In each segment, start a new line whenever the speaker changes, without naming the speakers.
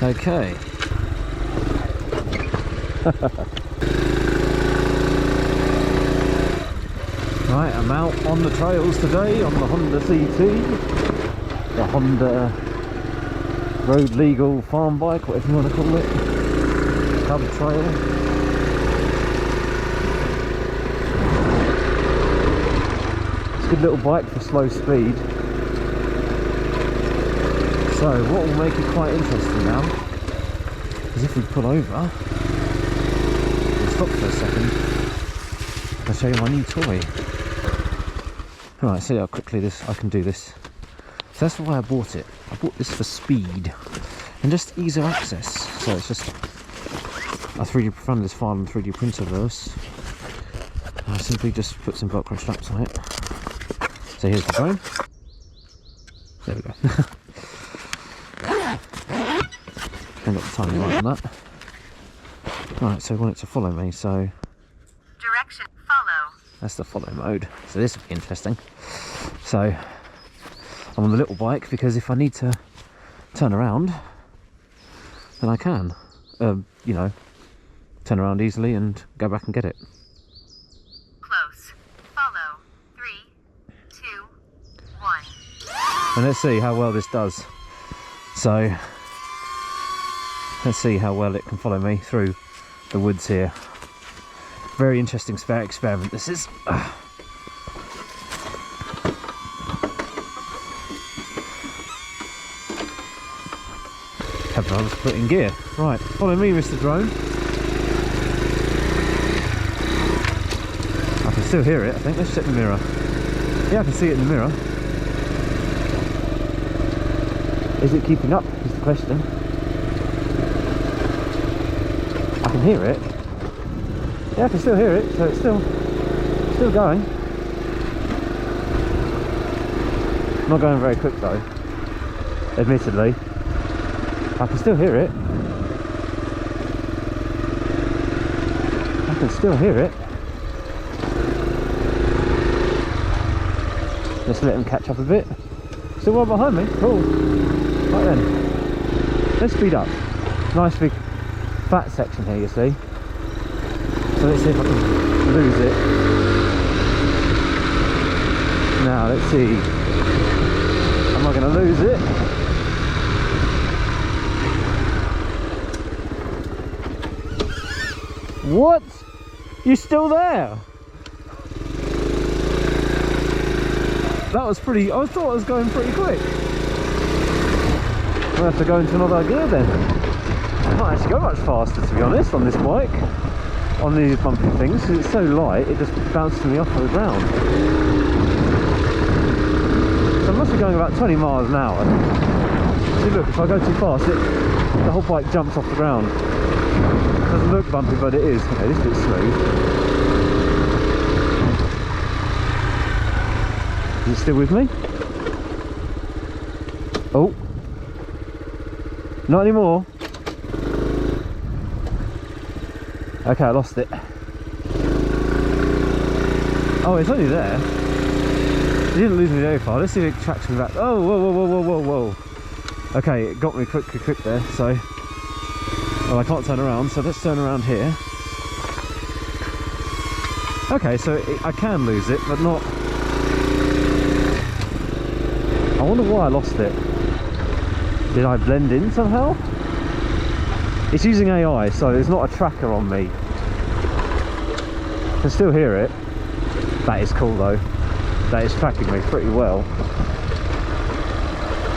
Okay. Right, I'm out on the trails today on the Honda CT, the Honda road legal farm bike, whatever you want to call it, cub trail. It's a good little bike for slow speed. So what will make it quite interesting now is if we pull over, we'll stop for a second, I'll show you my new toy. Right, see how quickly I can do this. So that's why I bought it. I bought this for speed and just ease of access. So it's just a 3D front of this file and 3D printer verse. I simply just put some Velcro straps on it. So here's the drone. There we go. I've got the tiny light on that. Right, so I want it to follow me, so
direction follow.
That's the follow mode. So this will be interesting. So I'm on the little bike because if I need to turn around, then I can, you know, turn around easily and go back and get it.
Close. Follow. 3, 2, 1.
And let's see how well this does. So let's see how well it can follow me through the woods here. Very interesting experiment this is. Have I was put in gear. Right, follow me, Mr. Drone. I can still hear it, I think. Let's check the mirror. Yeah, I can see it in the mirror. Is it keeping up, is the question. I can hear it. Yeah, I can still hear it, so it's still going. Not going very quick though, admittedly. I can still hear it. I can still hear it. Just let him catch up a bit. Still right behind me, cool. Right then, let's speed up. Nice big fat section here, you see. So let's see if I can lose it. Now let's see. Am I going to lose it? What? You're still there? That was pretty. I thought I was going pretty quick. I'll have to go into another gear then. I can't actually go much faster, to be honest, on this bike. On these bumpy things, because it's so light, it just bounces me off the ground. So I must be going about 20 miles an hour. See, look, if I go too fast, the whole bike jumps off the ground. It doesn't look bumpy, but it is. Okay, this bit's smooth. Is it still with me? Oh. Not anymore. Okay, I lost it. Oh, it's only there. It didn't lose me very far. Let's see if it tracks me back. Oh, whoa, whoa, whoa, whoa, whoa, whoa. Okay, it got me quick there, so... Well, I can't turn around, so let's turn around here. Okay, so I can lose it, but not... I wonder why I lost it. Did I blend in somehow? It's using AI, so there's not a tracker on me. I can still hear it. That is cool though. That is tracking me pretty well.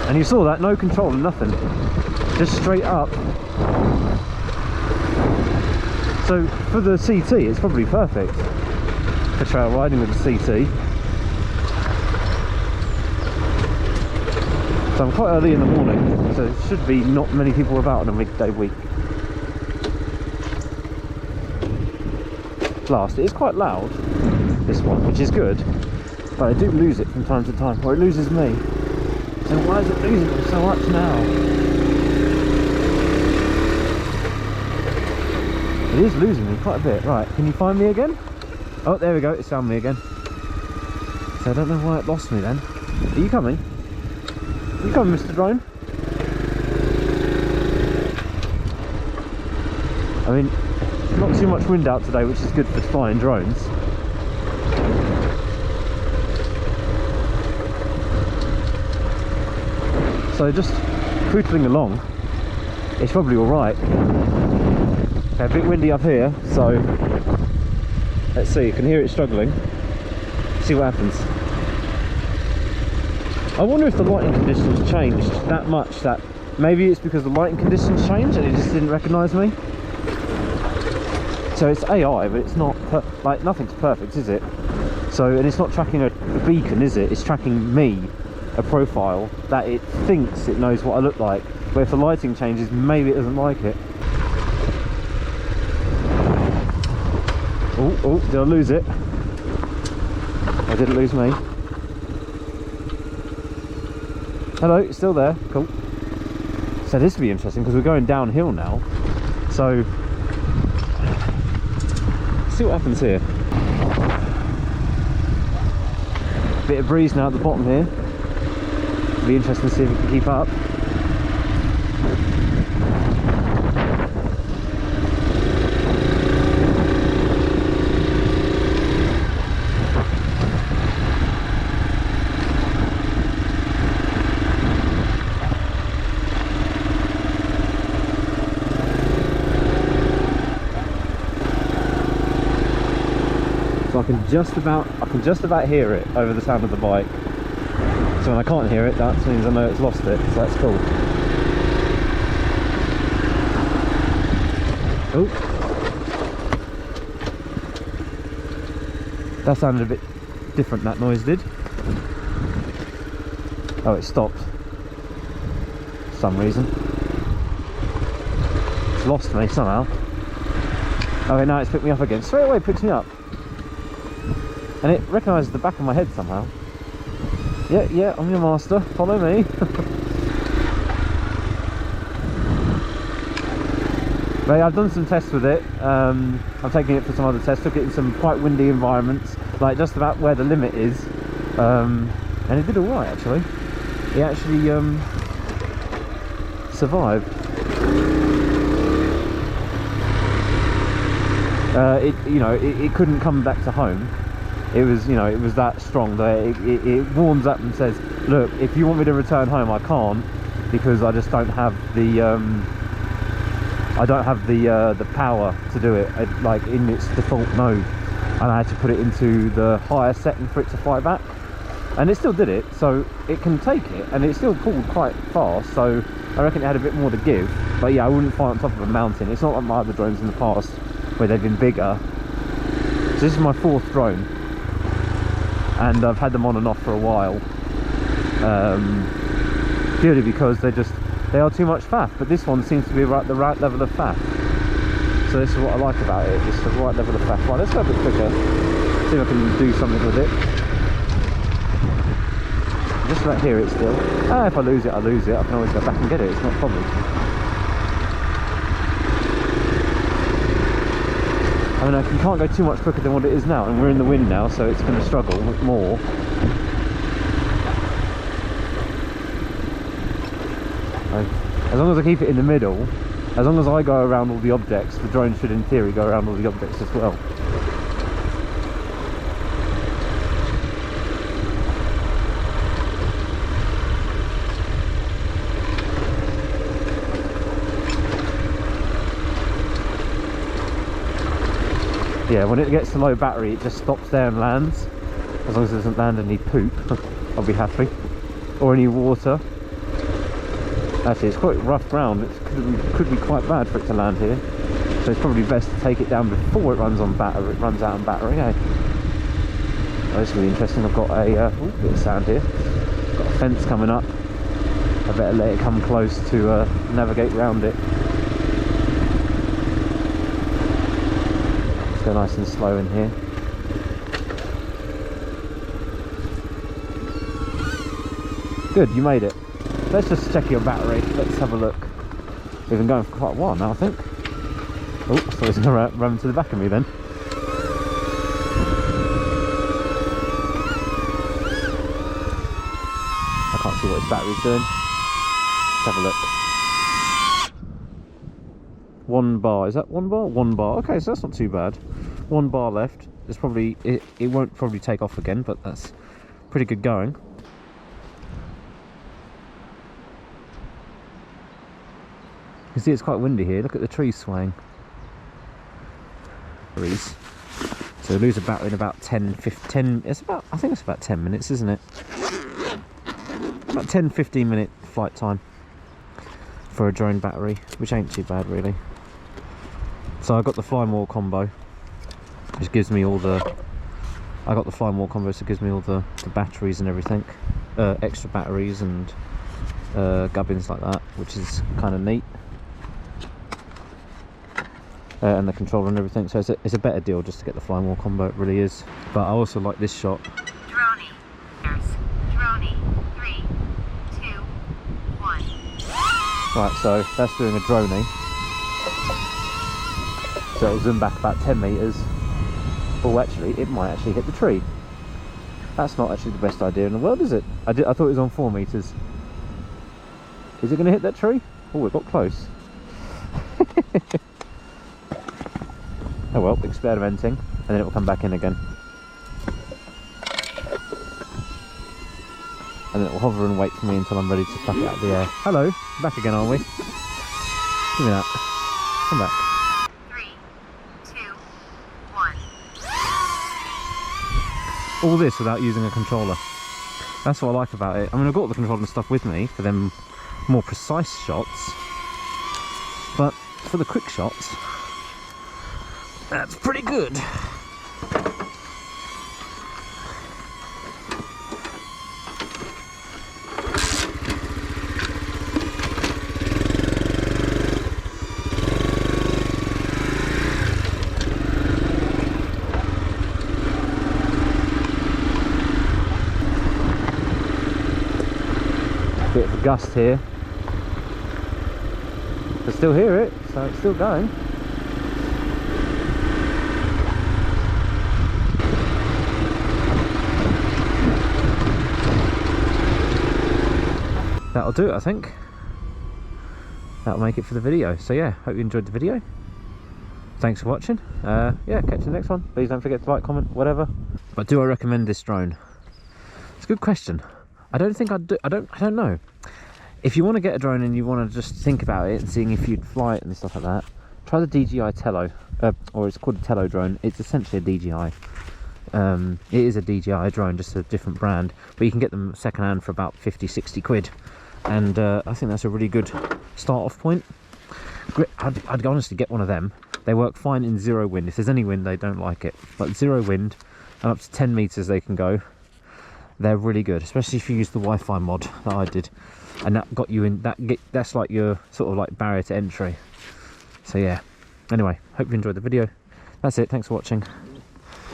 And you saw that, no control, nothing. Just straight up. So for the CT, it's probably perfect for trail riding with the CT. So I'm quite early in the morning, so it should be not many people about on a midday week. Last, it is quite loud, this one, which is good, but I do lose it from time to time, or it loses me. So why is it losing me so much now? It is losing me quite a bit. Right, can you find me again? Oh, there we go, it's found me again. So I don't know why it lost me then. Are you coming? Are you coming, Mr. Drone? I mean, not too much wind out today, which is good for flying drones. So just pootling along, it's probably alright. Okay, a bit windy up here, so let's see, you can hear it struggling. See what happens. I wonder if the lighting conditions changed that much that maybe it's because the lighting conditions changed and it just didn't recognise me. So it's AI, but it's not like nothing's perfect, is it? So, and it's not tracking a beacon, is it? It's tracking me, a profile that it thinks it knows what I look like. But if the lighting changes, maybe it doesn't like it. Oh, did I lose it? I didn't lose me. Hello, it's still there. Cool. So this will be interesting because we're going downhill now. So let's see what happens here. Bit of breeze now at the bottom here. It'll be interesting to see if we can keep up. So I can just about hear it over the sound of the bike. So when I can't hear it, that means I know it's lost it. So that's cool. Oh, that sounded a bit different. That noise did. Oh, it stopped for some reason. It's lost me somehow. Okay, now it's picked me up again. Straight away it picks me up. And it recognises the back of my head somehow. Yeah, I'm your master. Follow me. But yeah, I've done some tests with it. I'm taking it for some other tests. Took it in some quite windy environments, like just about where the limit is. And it did all right actually. It actually survived. It couldn't come back to home. It was, it was that strong that it warms up and says, look, if you want me to return home, I can't, because I just don't have the the power to do it, like in its default mode, and I had to put it into the higher setting for it to fly back, and it still did it. So it can take it, and it still pulled quite fast. So I reckon it had a bit more to give. But yeah, I wouldn't fly on top of a mountain. It's not like my other drones in the past where they've been bigger. So this is my 4th drone. And I've had them on and off for a while, purely because they are too much faff. But this one seems to be the right level of faff. So this is what I like about it. It's the right level of faff. Right, let's go a bit quicker. See if I can do something with it. Just about hear it still. If I lose it, I lose it. I can always go back and get it. It's not a problem. I mean, you can't go too much quicker than what it is now, and we're in the wind now, so it's going to struggle more. As long as I keep it in the middle, as long as I go around all the objects, the drone should in theory go around all the objects as well. Yeah, when it gets to low battery, it just stops there and lands. As long as it doesn't land any poop, I'll be happy. Or any water. Actually, it's quite rough ground. It could be quite bad for it to land here. So it's probably best to take it down before it runs on battery. It runs out on battery. Eh? Oh, this is really interesting. I've got a bit of sound here. Got a fence coming up. I better let it come close to navigate around it. Go nice and slow in here. Good, you made it. Let's just check your battery. Let's have a look. We've been going for quite a while now, I think. Oh, I thought it was going to run to the back of me then. I can't see what his battery's doing. Let's have a look. 1 bar. Is that 1 bar? 1 bar. Okay, so that's not too bad. 1 bar left. It's probably it won't probably take off again, but that's pretty good going. You see, it's quite windy here. Look at the trees swaying. Trees. So lose a battery in about 10, 15. It's about, I think it's about 10 minutes, isn't it? About 10-15 minute flight time for a drone battery, which ain't too bad really. So I got the fly more combo, which gives me all the. I got the fly more combo, so it gives me all the batteries and everything, extra batteries and gubbins like that, which is kind of neat. And the controller and everything, so it's a better deal just to get the fly more combo. It really is. But I also like this shot.
Droney. Droney. 3, 2, 1.
Right, so that's doing a droney. So it'll zoom back about 10 meters. Oh, actually, it might actually hit the tree. That's not actually the best idea in the world, is it? I thought it was on 4 meters. Is it going to hit that tree? Oh, it got close. Oh well, experimenting, and then it will come back in again. And then it will hover and wait for me until I'm ready to pluck it out of the air. Hello, back again, aren't we? Give me that. Come back.
3, 2, 1.
All this without using a controller. That's what I like about it. I mean, I've got all the controller and stuff with me for them more precise shots, but for the quick shots, that's pretty good. Bit of a gust here. I still hear it, so it's still going. That'll do it, I think. That'll make it for the video. So yeah, hope you enjoyed the video. Thanks for watching. Yeah, catch you in the next one. Please don't forget to like, comment, whatever. But do I recommend this drone? It's a good question. I don't think I'd do. I don't know. If you want to get a drone and you want to just think about it and seeing if you'd fly it and stuff like that, try the DJI Tello, or it's called a Tello drone. It's essentially a DJI. It is a DJI drone, just a different brand, but you can get them second hand for about 50-60 quid, and I think that's a really good start off point. I'd honestly get one of them. They work fine in 0 wind. If there's any wind, they don't like it, but 0 wind and up to 10 meters they can go. They're really good, especially if you use the Wi-Fi mod that I did, and that got you in. That's like your sort of like barrier to entry. So yeah, anyway, hope you enjoyed the video. That's it, thanks for watching.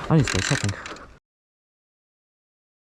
I need to go shopping.